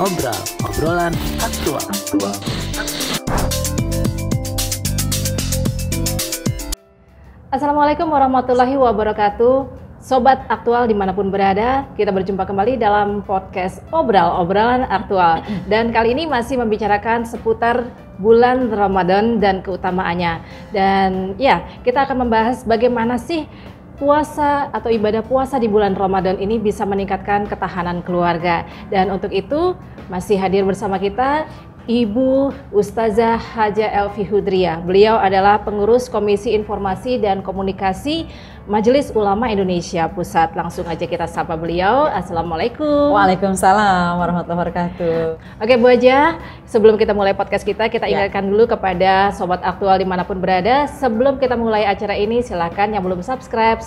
Obrolan aktual. Assalamualaikum warahmatullahi wabarakatuh. Sobat aktual dimanapun berada, kita berjumpa kembali dalam podcast Obrolan Aktual. Dan kali ini masih membicarakan seputar bulan Ramadan dan keutamaannya. Dan ya, kita akan membahas bagaimana sih puasa atau ibadah puasa di bulan Ramadan ini bisa meningkatkan ketahanan keluarga. Dan untuk itu masih hadir bersama kita Ibu Ustazah Haja Elvi Hudriah. Beliau adalah pengurus Komisi Informasi dan Komunikasi Majelis Ulama Indonesia Pusat. Langsung aja kita sapa beliau. Assalamualaikum. Waalaikumsalam warahmatullahi wabarakatuh. Oke Bu Haja, sebelum kita mulai podcast kita ingatkan dulu kepada Sobat Aktual dimanapun berada. Sebelum kita mulai acara ini, silakan yang belum subscribe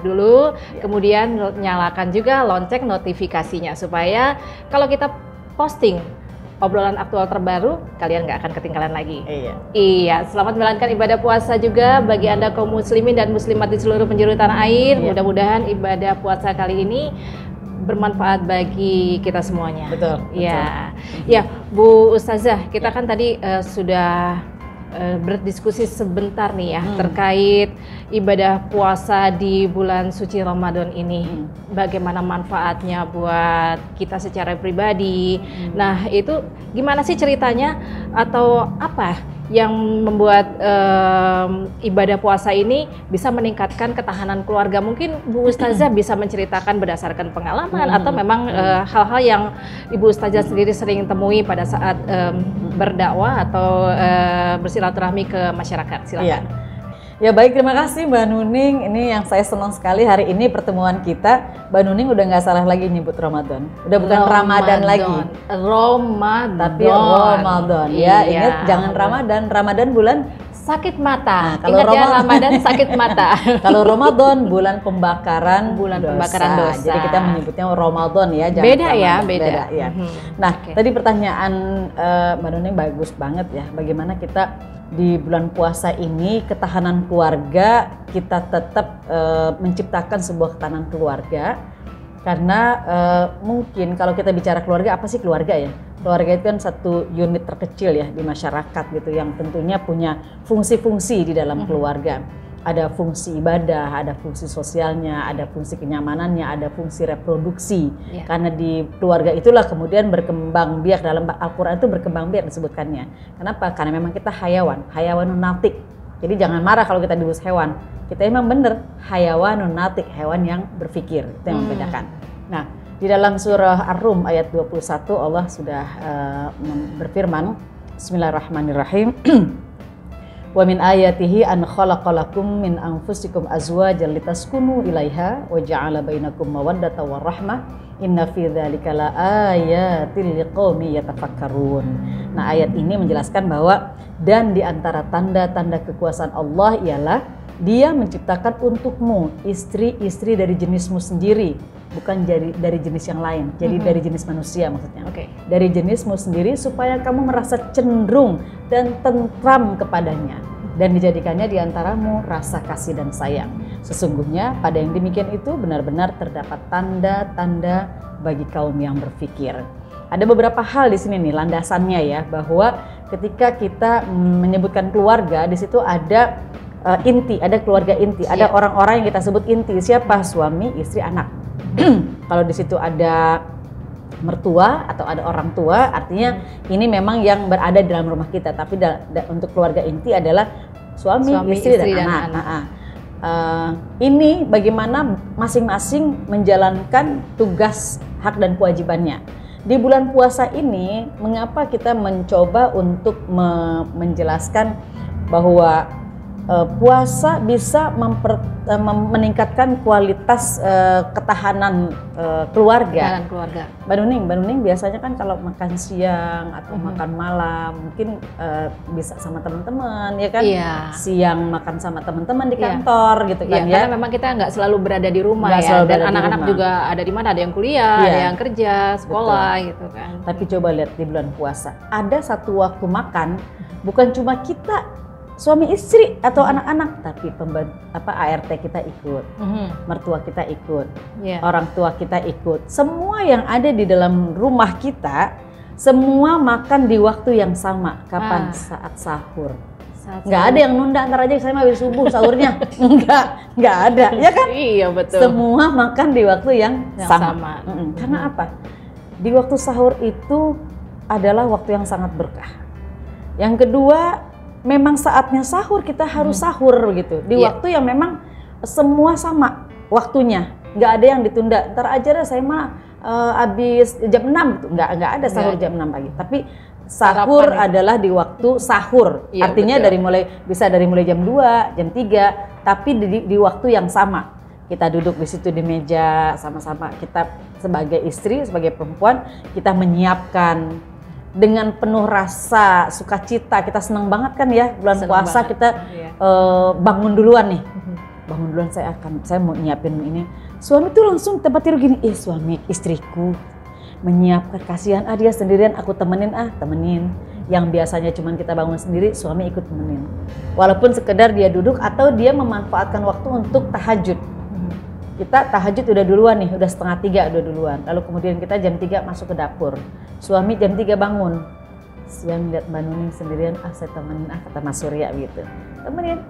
dulu. Kemudian nyalakan juga lonceng notifikasinya supaya kalau kita posting obrolan aktual terbaru, kalian nggak akan ketinggalan lagi. Iya, selamat menjalankan ibadah puasa juga bagi Anda kaum muslimin dan muslimat di seluruh penjuru tanah air. Mudah-mudahan ibadah puasa kali ini bermanfaat bagi kita semuanya. Betul. Iya. Ya, Bu Ustazah, kita kan tadi sudah berdiskusi sebentar nih ya terkait ibadah puasa di bulan suci Ramadan ini. Bagaimana manfaatnya buat kita secara pribadi. Nah, itu gimana sih ceritanya atau apa yang membuat ibadah puasa ini bisa meningkatkan ketahanan keluarga? Mungkin Bu Ustazah bisa menceritakan berdasarkan pengalaman atau memang hal-hal yang Ibu Ustazah sendiri sering temui pada saat berdakwah atau bersilaturahmi ke masyarakat. Silakan. Ya baik, terima kasih Mbak Nuning. Ini yang saya senang sekali hari ini pertemuan kita. Mbak Nuning udah nggak salah lagi nyebut Ramadan. Udah bukan Ramadan lagi. Tapi Ramadan. Ya, ingat jangan Ramadan bulan sakit mata. Nah, kalau Ramadan sakit mata. Kalau Ramadan bulan pembakaran dosa. Jadi kita menyebutnya Ramadan ya, jangan beda Ramadan. Ya, beda. Ya. Nah, tadi pertanyaan Mbak Nuning bagus banget ya. Bagaimana kita di bulan puasa ini ketahanan keluarga kita tetap menciptakan sebuah ketahanan keluarga. Karena mungkin kalau kita bicara keluarga, apa sih keluarga ya? Keluarga itu kan satu unit terkecil ya di masyarakat gitu yang tentunya punya fungsi-fungsi di dalam keluarga. Ada fungsi ibadah, ada fungsi sosialnya, ada fungsi kenyamanannya, ada fungsi reproduksi. Karena di keluarga itulah kemudian berkembang biak, dalam Al-Quran itu berkembang biak disebutkannya. Kenapa? Karena memang kita hayawanun natik. Jadi jangan marah kalau kita disebut hewan. Kita emang bener hayawanun natik, hewan yang berpikir. Itu yang membedakan. Nah, di dalam surah Ar-Rum ayat 21 Allah sudah berfirman, Bismillahirrahmanirrahim. Wa min ayatihi an khalaqalakum min anfusikum azwajan litaskunu ilaiha wa ja'ala bainakum mawaddatan warahmah inna fi dzalika laayatil liqaumin yatafakkarun. Nah, ayat ini menjelaskan bahwa dan di antara tanda-tanda kekuasaan Allah ialah Dia menciptakan untukmu istri-istri dari jenismu sendiri, bukan dari jenis yang lain. Jadi dari jenis manusia maksudnya. Dari jenismu sendiri supaya kamu merasa cenderung dan tentram kepadanya. Dan dijadikannya di antaramu rasa kasih dan sayang. Sesungguhnya pada yang demikian itu benar-benar terdapat tanda-tanda bagi kaum yang berpikir. Ada beberapa hal di sini nih landasannya ya, bahwa ketika kita menyebutkan keluarga, di situ ada inti, ada keluarga inti, ada orang-orang yang kita sebut inti. Siapa? Suami, istri, anak. Kalau di situ ada mertua atau ada orang tua, artinya ini memang yang berada di dalam rumah kita. Tapi untuk keluarga inti adalah suami istri dan anak. Ini bagaimana masing-masing menjalankan tugas, hak dan kewajibannya. Di bulan puasa ini, mengapa kita mencoba untuk menjelaskan bahwa puasa bisa meningkatkan kualitas ketahanan keluarga. Mbak Nuning biasanya kan kalau makan siang atau makan malam mungkin bisa sama teman-teman ya kan? Siang makan sama teman-teman di kantor gitu kan ya. Karena memang kita nggak selalu berada di rumah ya. Dan anak-anak juga ada di mana, ada yang kuliah, ada yang kerja, sekolah gitu kan. Tapi coba lihat di bulan puasa, ada satu waktu makan bukan cuma kita suami istri atau anak-anak, tapi ART kita ikut, mertua kita ikut, orang tua kita ikut, semua yang ada di dalam rumah kita semua makan di waktu yang sama. Kapan? Saat sahur. Nggak ada yang nunda, antar aja saya mau habis subuh sahurnya. Nggak ada, ya kan? Iya betul. Semua makan di waktu yang sama. Karena apa? Di waktu sahur itu adalah waktu yang sangat berkah. Yang kedua, memang saatnya sahur kita harus sahur gitu. Di waktu yang memang semua sama waktunya. Nggak ada yang ditunda. Ntar aja deh saya mah habis jam 6 gitu. Nggak ada sahur jam 6 pagi. Tapi sahur adalah di waktu sahur. Artinya bisa dari mulai jam 2, jam 3, tapi di waktu yang sama. Kita duduk di situ di meja sama-sama. Kita sebagai istri, sebagai perempuan, kita menyiapkan dengan penuh rasa sukacita. Kita senang banget kan ya bulan puasa kita bangun duluan nih. Bangun duluan saya mau nyiapin ini. Suami tuh langsung tempat tidur gini, suami istriku menyiapkan, kasihan dia sendirian, aku temenin yang biasanya cuman kita bangun sendiri, suami ikut temenin walaupun sekedar dia duduk atau dia memanfaatkan waktu untuk tahajud. Kita tahajud udah duluan nih, udah 2:30 udah duluan, lalu kemudian kita jam 3 masuk ke dapur, suami jam 3 bangun, suami lihat Mbak Nuning sendirian, saya temenin kata Mas Surya gitu, temenin,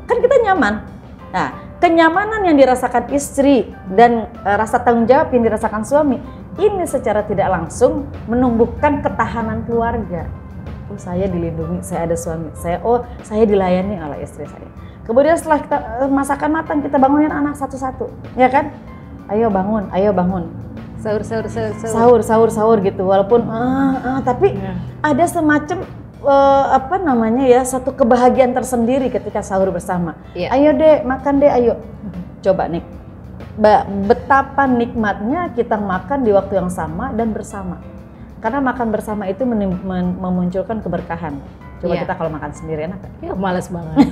kan kita nyaman. Nah, kenyamanan yang dirasakan istri dan rasa tanggung jawab yang dirasakan suami, ini secara tidak langsung menumbuhkan ketahanan keluarga. Saya dilindungi, saya ada suami, saya dilayani oleh istri saya. Kemudian setelah kita masakan matang, kita bangunin anak satu-satu, ya kan? Ayo bangun. Sahur gitu. Walaupun tapi ada semacam satu kebahagiaan tersendiri ketika sahur bersama. Ayo dek, makan dek, ayo. Coba nih, betapa nikmatnya kita makan di waktu yang sama dan bersama. Karena makan bersama itu memunculkan keberkahan. Coba kita kalau makan sendiri enak gak? Ya males banget.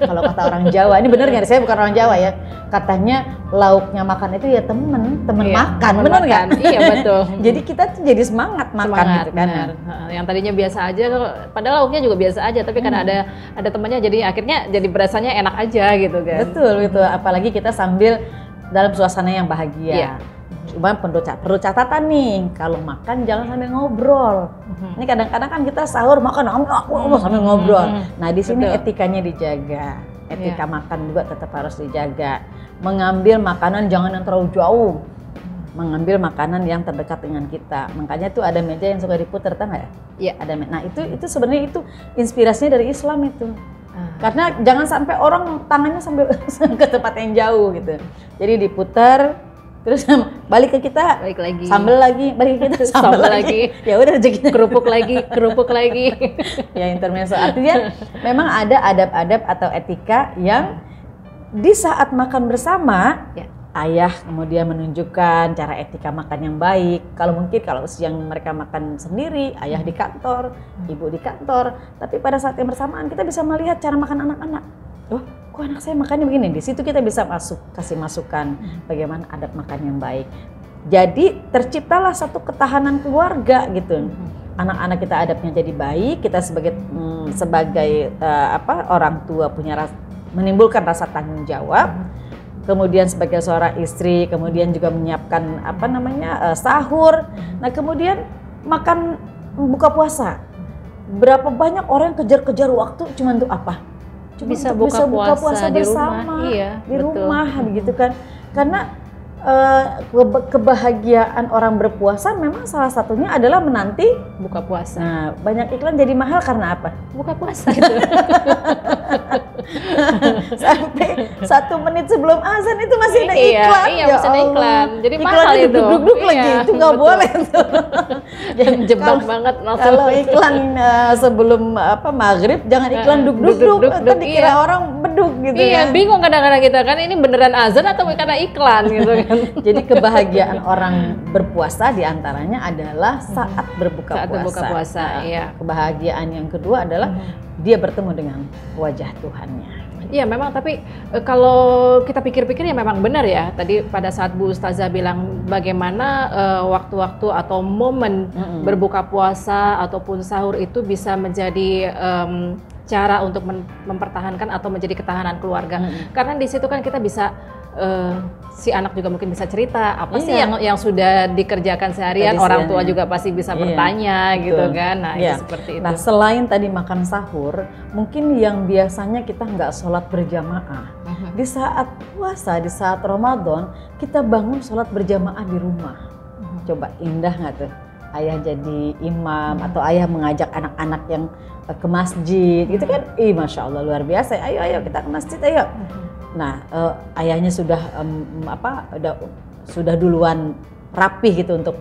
Kalau kata orang Jawa, ini bener nggak? Saya bukan orang Jawa ya. Katanya lauknya makan itu ya temen makan, bener nggak? Iya betul. Jadi kita tuh jadi semangat makan gitu kan. Bener. Yang tadinya biasa aja, padahal lauknya juga biasa aja, tapi karena ada temannya jadi akhirnya jadi berasanya enak aja gitu kan. Betul gitu. Apalagi kita sambil dalam suasana yang bahagia. Cuma perlu catatan nih, kalau makan jangan sambil ngobrol. Ini kadang-kadang kan kita sahur makan sambil ngobrol. Nah di sini etikanya dijaga, etika makan juga tetap harus dijaga. Mengambil makanan jangan yang terlalu jauh, mengambil makanan yang terdekat dengan kita. Makanya tuh ada meja yang suka diputar, tahu nggak ya? Iya. Ada. Nah itu sebenarnya itu inspirasinya dari Islam itu. Karena jangan sampai orang tangannya sambil ke tempat yang jauh gitu. Jadi diputar. Terus balik ke kita, balik lagi, sambal lagi, balik ke kita, sambal lagi. Ya udah rezekinya kerupuk lagi. Ya intermezzo. Artinya memang ada adab-adab atau etika yang di saat makan bersama, ayah kemudian menunjukkan cara etika makan yang baik. Kalau siang mereka makan sendiri, ayah di kantor, ibu di kantor. Tapi pada saat yang bersamaan kita bisa melihat cara makan anak-anak. Kok anak saya makannya begini? Di situ kita bisa kasih masukan bagaimana adab makan yang baik. Jadi terciptalah satu ketahanan keluarga gitu. Anak-anak kita adabnya jadi baik, kita sebagai orang tua menimbulkan rasa tanggung jawab. Kemudian sebagai seorang istri, kemudian juga menyiapkan sahur. Nah kemudian makan buka puasa. Berapa banyak orang yang kejar-kejar waktu cuma untuk apa? Bisa buka puasa bersama di rumah begitu kan. Karena kebahagiaan orang berpuasa memang salah satunya adalah menanti buka puasa. Nah, banyak iklan jadi mahal karena apa? Buka puasa itu. Sampai 1 menit sebelum azan itu masih ada iklan. Iya, masih ada iklan. Jadi iklan mahal itu. Duduk lagi, itu nggak boleh tuh. Jebak banget langsung. Kalau iklan sebelum maghrib, jangan iklan duduk. Kan dikira orang beduk gitu kan. Iya, bingung kadang-kadang kita kan ini beneran azan atau karena iklan gitu kan. Jadi kebahagiaan orang berpuasa diantaranya adalah saat berbuka puasa. Iya. Kebahagiaan yang kedua adalah dia bertemu dengan wajah Tuhannya. Iya memang, tapi kalau kita pikir-pikir ya memang benar ya. Tadi pada saat Bu Ustazah bilang bagaimana waktu-waktu atau momen berbuka puasa ataupun sahur itu bisa menjadi cara untuk mempertahankan atau menjadi ketahanan keluarga. Karena di situ kan kita bisa si anak juga mungkin bisa cerita apa sih yang sudah dikerjakan seharian, orang tua juga pasti bisa bertanya gitu kan. Nah itu seperti itu. Nah selain tadi makan sahur, mungkin yang biasanya kita nggak sholat berjamaah, di saat puasa, di saat Ramadan kita bangun sholat berjamaah di rumah. Coba indah nggak tuh? Ayah jadi imam atau ayah mengajak anak-anak yang ke masjid gitu kan, masya Allah luar biasa. Ayo kita ke masjid ayo. Nah ayahnya sudah sudah duluan rapih gitu untuk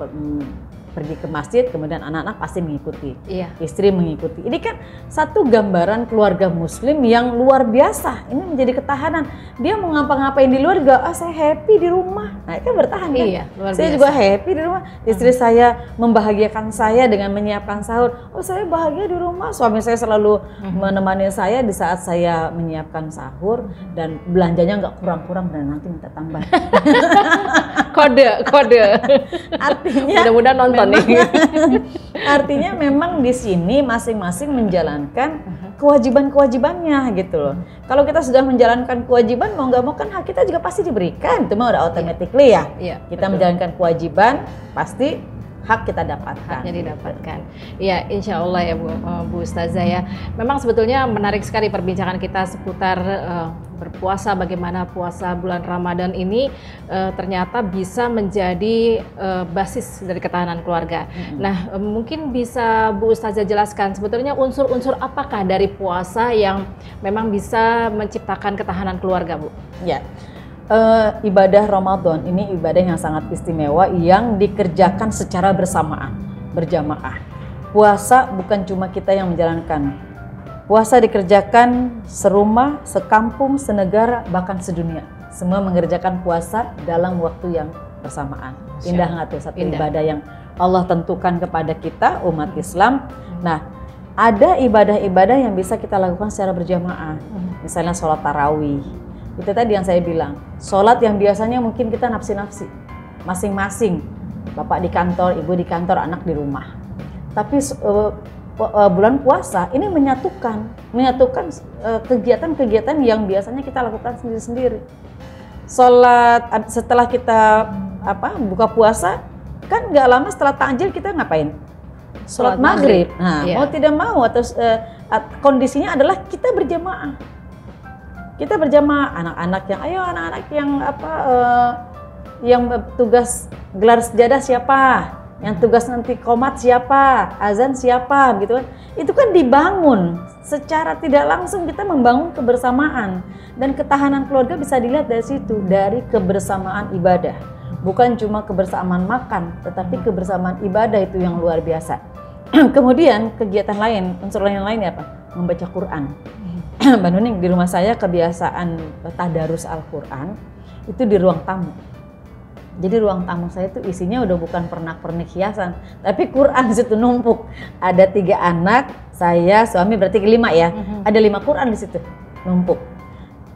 pergi ke masjid, kemudian anak-anak pasti mengikuti, istri mengikuti. Ini kan satu gambaran keluarga muslim yang luar biasa. Ini menjadi ketahanan. Dia mau ngapa-ngapain di luar juga, saya happy di rumah. Nah itu bertahan kan? Luar saya biasa. juga happy di rumah. Istri saya membahagiakan saya dengan menyiapkan sahur. Saya bahagia di rumah. Suami saya selalu menemani saya di saat saya menyiapkan sahur, dan belanjanya nggak kurang-kurang dan nanti minta tambah. Kode. Artinya mudah-mudahan nonton nih. Artinya memang di sini masing-masing menjalankan kewajiban-kewajibannya gitu loh. Kalau kita sudah menjalankan kewajiban, mau nggak mau kan hak kita juga pasti diberikan. Itu mah udah automatically ya. Kita menjalankan kewajiban, pasti hak kita dapatkan. Haknya didapatkan. Iya, insya Allah ya Bu Ustazah ya. Memang sebetulnya menarik sekali perbincangan kita seputar berpuasa, bagaimana puasa bulan Ramadan ini ternyata bisa menjadi basis dari ketahanan keluarga. Nah, mungkin bisa Bu Ustazah jelaskan sebetulnya unsur-unsur apakah dari puasa yang memang bisa menciptakan ketahanan keluarga, Bu? Ya. Ibadah Ramadan ini ibadah yang sangat istimewa yang dikerjakan secara berjamaah. Puasa bukan cuma kita yang menjalankan. Puasa dikerjakan serumah, sekampung, senegara, bahkan sedunia. Semua mengerjakan puasa dalam waktu yang bersamaan. Indah nggak tuh satu ibadah yang Allah tentukan kepada kita umat Islam. Nah, ada ibadah-ibadah yang bisa kita lakukan secara berjamaah. Misalnya sholat tarawih. Itu tadi yang saya bilang, sholat yang biasanya mungkin kita nafsi-nafsi, masing-masing, bapak di kantor, ibu di kantor, anak di rumah. Tapi bulan puasa ini menyatukan kegiatan-kegiatan yang biasanya kita lakukan sendiri-sendiri. Sholat setelah kita buka puasa, kan nggak lama setelah takjil kita ngapain? Sholat maghrib. Nah, mau tidak mau atau kondisinya adalah kita berjamaah. Kita berjamaah, anak-anak yang tugas gelar sejadah siapa, yang tugas nanti qomat siapa, azan siapa gitu kan. Itu kan dibangun secara tidak langsung, kita membangun kebersamaan, dan ketahanan keluarga bisa dilihat dari situ, dari kebersamaan ibadah. Bukan cuma kebersamaan makan, tetapi kebersamaan ibadah itu yang luar biasa. Kemudian kegiatan lain, unsur lainnya apa? Membaca Quran. Mbak Nuning, di rumah saya kebiasaan tadarus Al-Quran itu di ruang tamu. Jadi ruang tamu saya itu isinya udah bukan pernak-pernik hiasan, tapi Quran situ numpuk. Ada 3 anak, saya, suami, berarti 5 ya. Ada 5 Quran di situ numpuk.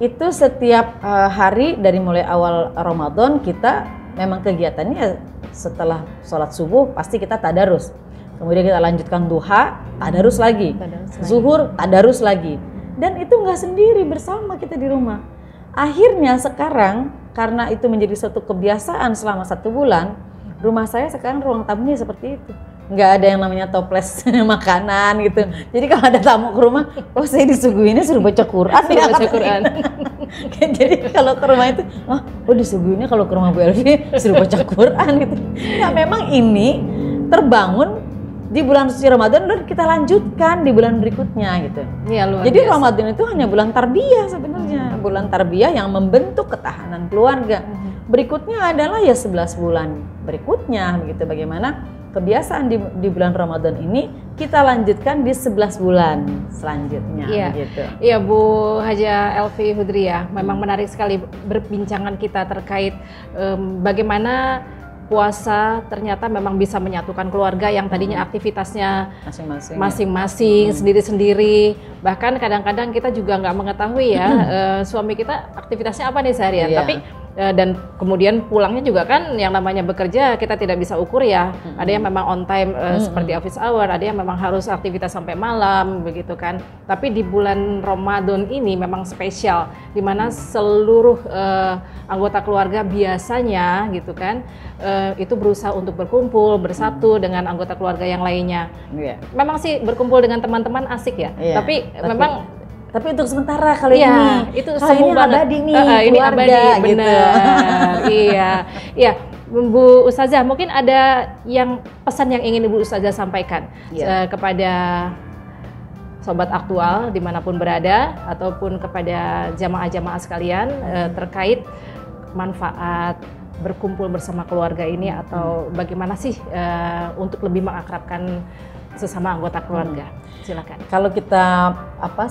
Itu setiap hari dari mulai awal Ramadan kita memang kegiatannya setelah sholat subuh pasti kita tadarus. Kemudian kita lanjutkan duha, tadarus lagi. Zuhur, tadarus lagi. Dan itu nggak sendiri, bersama kita di rumah. Akhirnya sekarang karena itu menjadi suatu kebiasaan selama 1 bulan, rumah saya sekarang ruang tamunya seperti itu. Nggak ada yang namanya toples makanan gitu. Jadi kalau ada tamu ke rumah, saya disuguhinnya suruh baca Quran. Baca Quran. Jadi kalau ke rumah itu, disuguhinnya kalau ke rumah Bu Elvi suruh baca Quran gitu. Nah, memang ini terbangun di bulan suci Ramadan, dan kita lanjutkan di bulan berikutnya gitu. Jadi biasa. Ramadan itu hanya bulan tarbiyah sebenarnya, bulan tarbiyah yang membentuk ketahanan keluarga. Berikutnya adalah ya 11 bulan berikutnya begitu. Bagaimana kebiasaan di bulan Ramadan ini kita lanjutkan di 11 bulan selanjutnya. Gitu. Iya Bu Haja Elvi Hudriyah, memang menarik sekali berbincangan kita terkait bagaimana puasa ternyata memang bisa menyatukan keluarga yang tadinya aktivitasnya masing-masing, sendiri-sendiri. Bahkan kadang-kadang kita juga nggak mengetahui ya suami kita aktivitasnya apa nih seharian. Tapi dan kemudian pulangnya juga kan yang namanya bekerja kita tidak bisa ukur ya. Ada yang memang on time seperti office hour, ada yang memang harus aktivitas sampai malam begitu kan. Tapi di bulan Ramadan ini memang spesial di mana seluruh anggota keluarga biasanya gitu kan itu berusaha untuk berkumpul bersatu dengan anggota keluarga yang lainnya. Memang sih berkumpul dengan teman-teman asik ya. Tapi memang untuk sementara kali ini itu semu banget. Abadi nih, ini abadi, benar. Iya. Bu Ustazah, mungkin ada yang pesan yang ingin Ibu Ustazah sampaikan kepada sobat aktual dimanapun berada ataupun kepada jamaah-jamaah sekalian terkait manfaat berkumpul bersama keluarga ini atau bagaimana sih untuk lebih mengakrabkan sesama anggota keluarga. Silakan. Kalau kita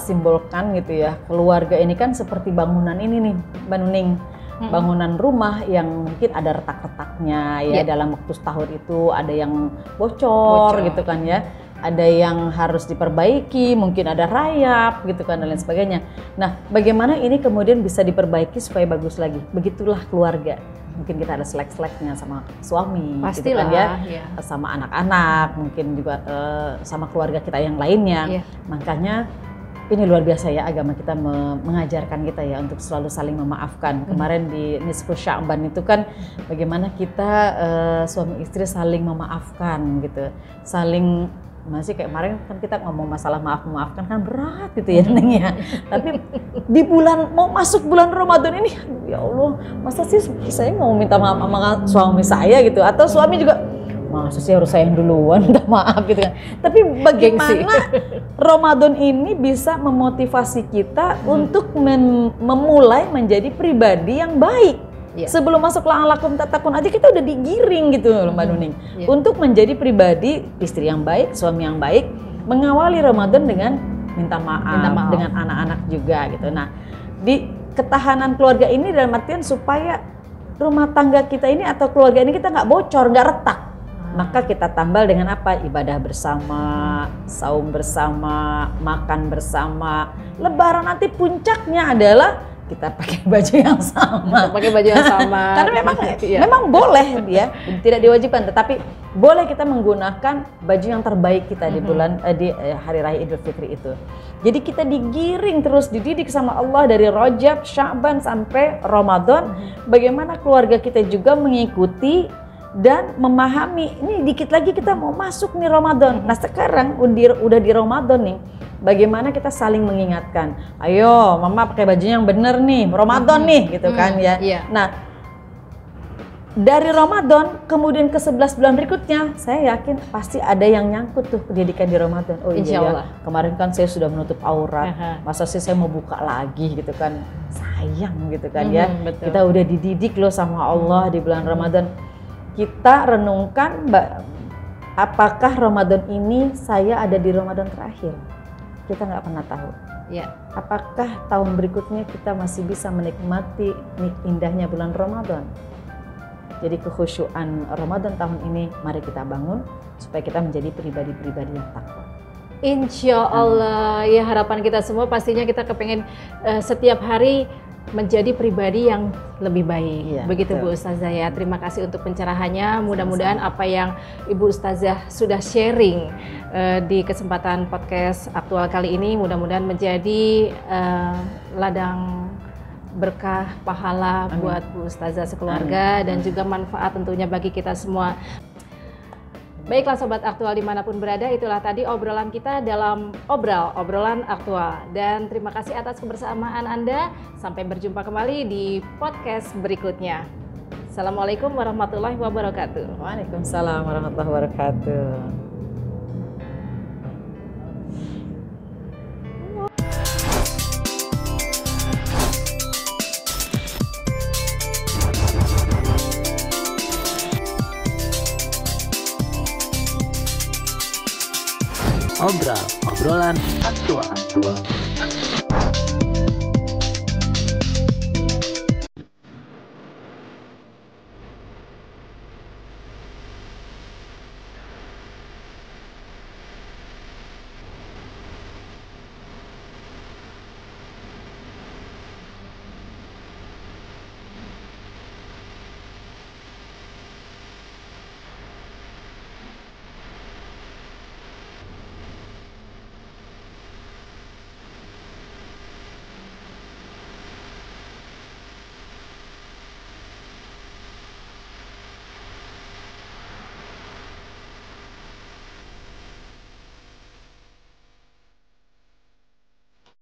simbolkan gitu ya, keluarga ini kan seperti bangunan ini nih, Mbak Nuning. Bangunan rumah yang mungkin ada retak-retaknya ya, dalam waktu setahun itu ada yang bocor gitu kan ya. Ada yang harus diperbaiki, mungkin ada rayap gitu kan dan lain sebagainya. Nah, bagaimana ini kemudian bisa diperbaiki supaya bagus lagi? Begitulah keluarga. Mungkin kita ada selek-seleknya sama suami, pastilah, gitu kan ya, sama anak-anak, mungkin juga sama keluarga kita yang lainnya. Makanya ini luar biasa ya, agama kita mengajarkan kita ya untuk selalu saling memaafkan. Kemarin di Nisfu Sya'ban itu kan bagaimana kita suami istri saling memaafkan gitu, saling masih kayak kemarin kan kita ngomong masalah maafkan kan berat gitu ya Neng ya. Tapi di bulan mau masuk bulan Ramadan ini, ya Allah, masa sih saya mau minta maaf sama suami saya gitu, atau suami juga masa sih harus saya yang duluan minta maaf gitu kan. Tapi bagaimana Ramadan ini bisa memotivasi kita untuk memulai menjadi pribadi yang baik. Sebelum masuk la'alakum tattaqun aja kita udah digiring gitu loh Mbak Nuning. Untuk menjadi pribadi istri yang baik, suami yang baik, mengawali Ramadan dengan minta maaf. Dengan anak-anak juga gitu. Nah, di ketahanan keluarga ini dalam artian supaya rumah tangga kita ini atau keluarga ini kita nggak bocor, nggak retak. Maka kita tambal dengan apa? Ibadah bersama, saum bersama, makan bersama. Lebaran nanti puncaknya adalah kita pakai baju yang sama. Karena memang boleh ya, tidak diwajibkan, tetapi boleh kita menggunakan baju yang terbaik kita di bulan di hari raya Idul Fitri itu. Jadi kita digiring terus, dididik sama Allah dari Rajab, Sya'ban sampai Ramadan. Bagaimana keluarga kita juga mengikuti dan memahami, ini dikit lagi kita mau masuk nih Ramadan. Nah sekarang udah di Ramadan nih, bagaimana kita saling mengingatkan, ayo mama pakai baju yang bener nih, Ramadan nih gitu kan ya. Nah dari Ramadan kemudian ke 11 bulan berikutnya, saya yakin pasti ada yang nyangkut tuh pendidikan di Ramadan. Oh iya ya, kemarin kan saya sudah menutup aurat, masa sih saya mau buka lagi gitu kan, sayang gitu kan ya. Kita udah dididik loh sama Allah di bulan Ramadan. Kita renungkan, apakah Ramadan ini saya ada di Ramadan terakhir? Kita nggak pernah tahu. Apakah tahun berikutnya kita masih bisa menikmati indahnya bulan Ramadan? Jadi kekhusyuan Ramadan tahun ini mari kita bangun supaya kita menjadi pribadi-pribadi yang takwa. Insya Allah, ya harapan kita semua pastinya kita kepengen setiap hari menjadi pribadi yang lebih baik. Begitu betul. Bu Ustazah ya. Terima kasih untuk pencerahannya. Mudah-mudahan apa yang Ibu Ustazah sudah sharing di kesempatan podcast aktual kali ini mudah-mudahan menjadi ladang berkah pahala buat Bu Ustazah sekeluarga dan juga manfaat tentunya bagi kita semua. Baiklah Sobat Aktual dimanapun berada, itulah tadi obrolan kita dalam obrolan aktual. Dan terima kasih atas kebersamaan Anda. Sampai berjumpa kembali di podcast berikutnya. Assalamualaikum warahmatullahi wabarakatuh. Waalaikumsalam warahmatullahi wabarakatuh. Obrolan aktual.